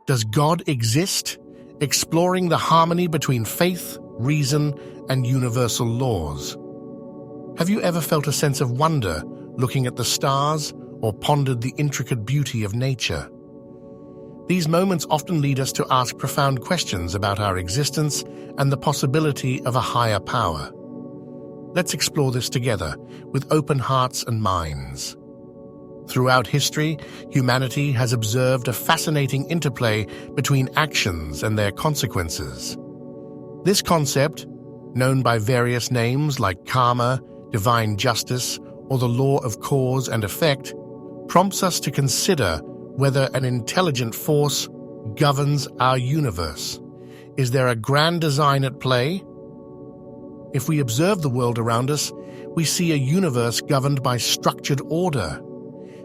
Does God exist? Exploring the harmony between faith, reason, and universal laws. Have you ever felt a sense of wonder looking at the stars or pondered the intricate beauty of nature? These moments often lead us to ask profound questions about our existence and the possibility of a higher power. Let's explore this together with open hearts and minds. Throughout history, humanity has observed a fascinating interplay between actions and their consequences. This concept, known by various names like karma, divine justice, or the law of cause and effect, prompts us to consider whether an intelligent force governs our universe. Is there a grand design at play? If we observe the world around us, we see a universe governed by structured order.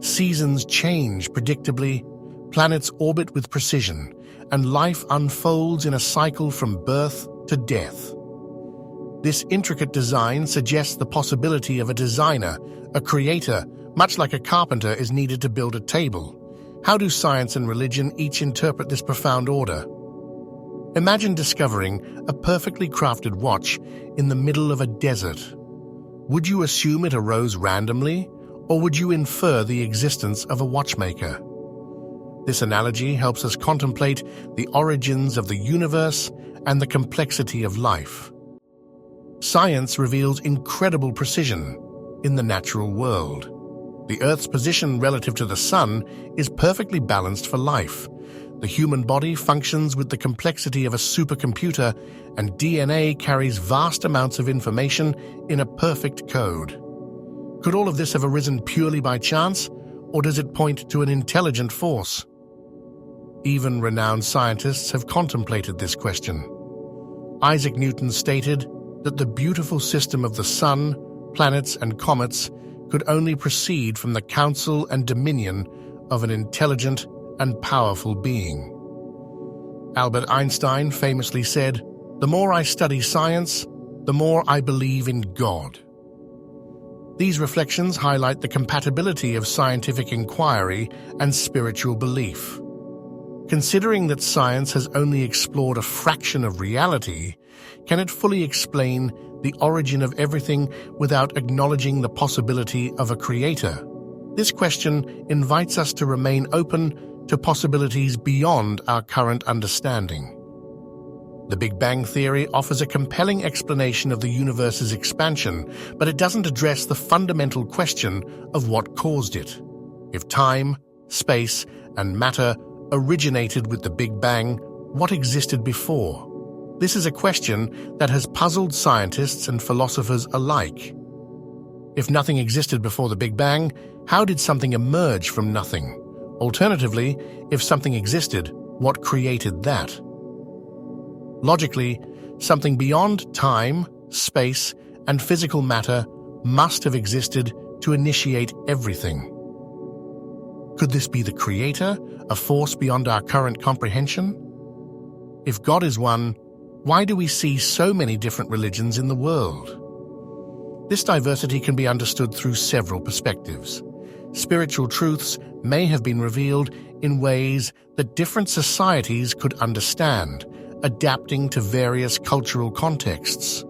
Seasons change predictably, planets orbit with precision, and life unfolds in a cycle from birth to death. This intricate design suggests the possibility of a designer, a creator, much like a carpenter is needed to build a table. How do science and religion each interpret this profound order? Imagine discovering a perfectly crafted watch in the middle of a desert. Would you assume it arose randomly, or would you infer the existence of a watchmaker? This analogy helps us contemplate the origins of the universe and the complexity of life. Science reveals incredible precision in the natural world. The Earth's position relative to the Sun is perfectly balanced for life. The human body functions with the complexity of a supercomputer, and DNA carries vast amounts of information in a perfect code. Could all of this have arisen purely by chance, or does it point to an intelligent force? Even renowned scientists have contemplated this question. Isaac Newton stated that the beautiful system of the sun, planets, and comets could only proceed from the counsel and dominion of an intelligent and powerful being. Albert Einstein famously said, "The more I study science, the more I believe in God." These reflections highlight the compatibility of scientific inquiry and spiritual belief. Considering that science has only explored a fraction of reality, can it fully explain the origin of everything without acknowledging the possibility of a creator? This question invites us to remain open to possibilities beyond our current understanding. The Big Bang Theory offers a compelling explanation of the universe's expansion, but it doesn't address the fundamental question of what caused it. If time, space, and matter originated with the Big Bang, what existed before? This is a question that has puzzled scientists and philosophers alike. If nothing existed before the Big Bang, how did something emerge from nothing? Alternatively, if something existed, what created that? Logically, something beyond time, space, and physical matter must have existed to initiate everything. Could this be the creator, a force beyond our current comprehension? If God is one, why do we see so many different religions in the world? This diversity can be understood through several perspectives. Spiritual truths may have been revealed in ways that different societies could understand, adapting to various cultural contexts.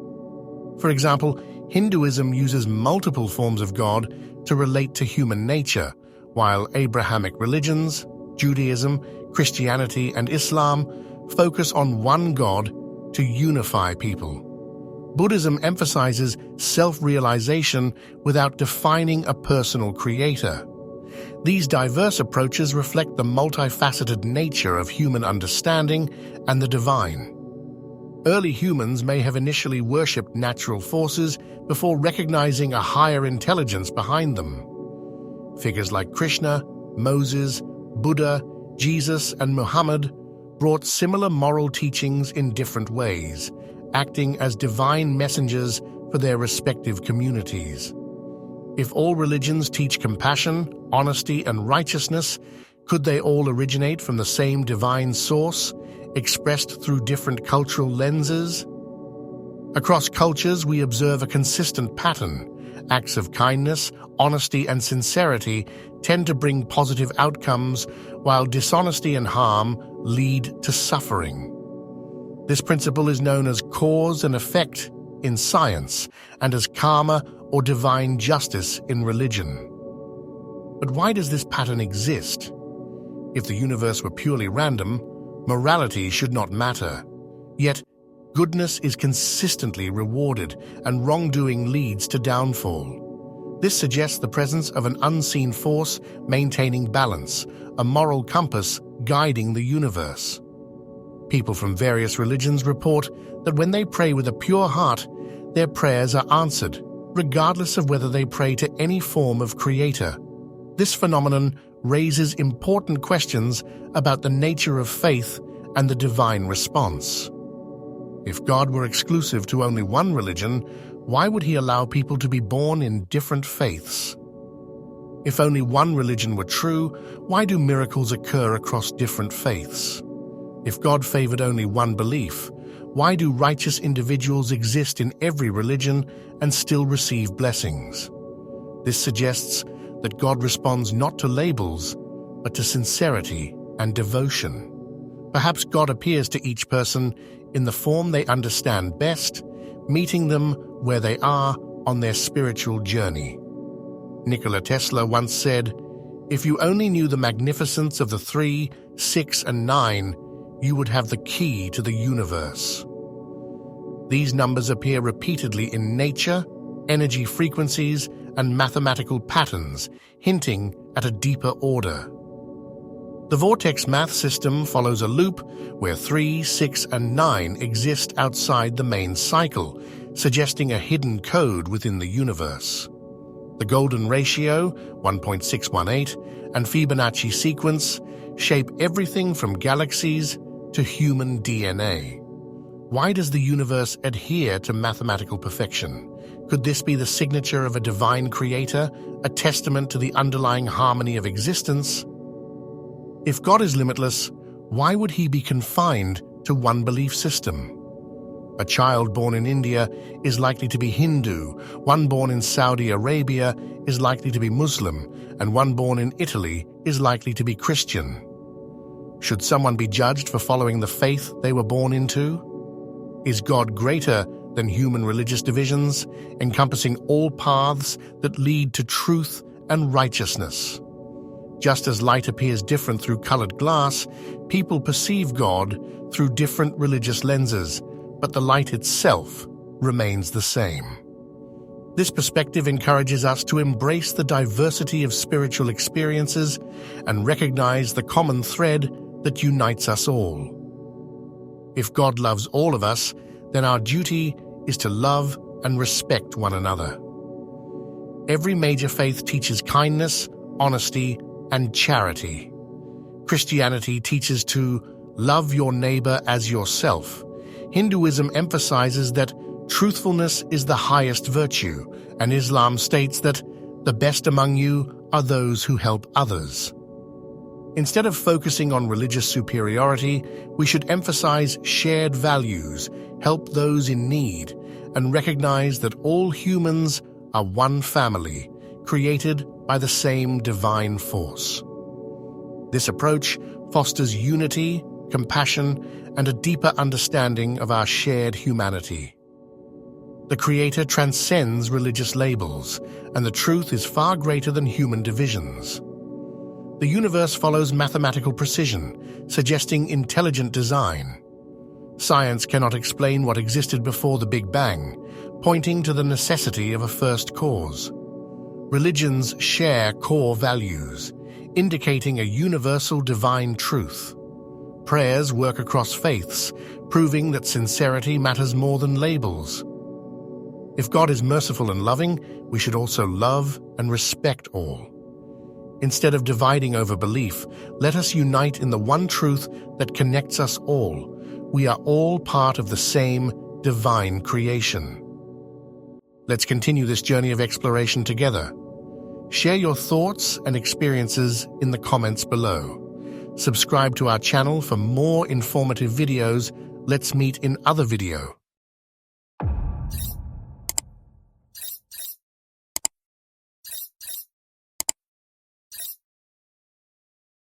For example, Hinduism uses multiple forms of God to relate to human nature, while Abrahamic religions, Judaism, Christianity, and Islam focus on one God to unify people. Buddhism emphasizes self-realization without defining a personal creator. These diverse approaches reflect the multifaceted nature of human understanding and the divine. Early humans may have initially worshipped natural forces before recognizing a higher intelligence behind them. Figures like Krishna, Moses, Buddha, Jesus, and Muhammad brought similar moral teachings in different ways, acting as divine messengers for their respective communities. If all religions teach compassion, honesty, and righteousness, could they all originate from the same divine source, expressed through different cultural lenses? Across cultures, we observe a consistent pattern. Acts of kindness, honesty, and sincerity tend to bring positive outcomes, while dishonesty and harm lead to suffering. This principle is known as cause and effect in science and as karma or divine justice in religion. But why does this pattern exist? If the universe were purely random, morality should not matter. Yet, goodness is consistently rewarded and wrongdoing leads to downfall. This suggests the presence of an unseen force maintaining balance, a moral compass guiding the universe. People from various religions report that when they pray with a pure heart, their prayers are answered, regardless of whether they pray to any form of creator. This phenomenon raises important questions about the nature of faith and the divine response. If God were exclusive to only one religion, why would he allow people to be born in different faiths? If only one religion were true, why do miracles occur across different faiths? If God favored only one belief, why do righteous individuals exist in every religion and still receive blessings? This suggests that God responds not to labels, but to sincerity and devotion. Perhaps God appears to each person in the form they understand best, meeting them where they are on their spiritual journey. Nikola Tesla once said, "If you only knew the magnificence of the 3, 6, and 9, you would have the key to the universe." These numbers appear repeatedly in nature, energy frequencies, and mathematical patterns, hinting at a deeper order. The vortex math system follows a loop where 3, 6, and 9 exist outside the main cycle, suggesting a hidden code within the universe. The golden ratio, 1.618, and Fibonacci sequence shape everything from galaxies to human DNA. Why does the universe adhere to mathematical perfection? Could this be the signature of a divine creator, a testament to the underlying harmony of existence? If God is limitless, why would he be confined to one belief system? A child born in India is likely to be Hindu, one born in Saudi Arabia is likely to be Muslim, and one born in Italy is likely to be Christian. Should someone be judged for following the faith they were born into? Is God greater than human religious divisions, encompassing all paths that lead to truth and righteousness? Just as light appears different through colored glass, people perceive God through different religious lenses, but the light itself remains the same. This perspective encourages us to embrace the diversity of spiritual experiences and recognize the common thread that unites us all. If God loves all of us, then our duty is to love and respect one another. Every major faith teaches kindness, honesty, and charity. Christianity teaches to love your neighbor as yourself. Hinduism emphasizes that truthfulness is the highest virtue, and Islam states that the best among you are those who help others. Instead of focusing on religious superiority, we should emphasize shared values, help those in need, and recognize that all humans are one family, created by the same divine force. This approach fosters unity, compassion, and a deeper understanding of our shared humanity. The Creator transcends religious labels, and the truth is far greater than human divisions. The universe follows mathematical precision, suggesting intelligent design. Science cannot explain what existed before the Big Bang, pointing to the necessity of a first cause. Religions share core values, indicating a universal divine truth. Prayers work across faiths, proving that sincerity matters more than labels. If God is merciful and loving, we should also love and respect all. Instead of dividing over belief, let us unite in the one truth that connects us all. We are all part of the same divine creation. Let's continue this journey of exploration together. Share your thoughts and experiences in the comments below. Subscribe to our channel for more informative videos. Let's meet in other video.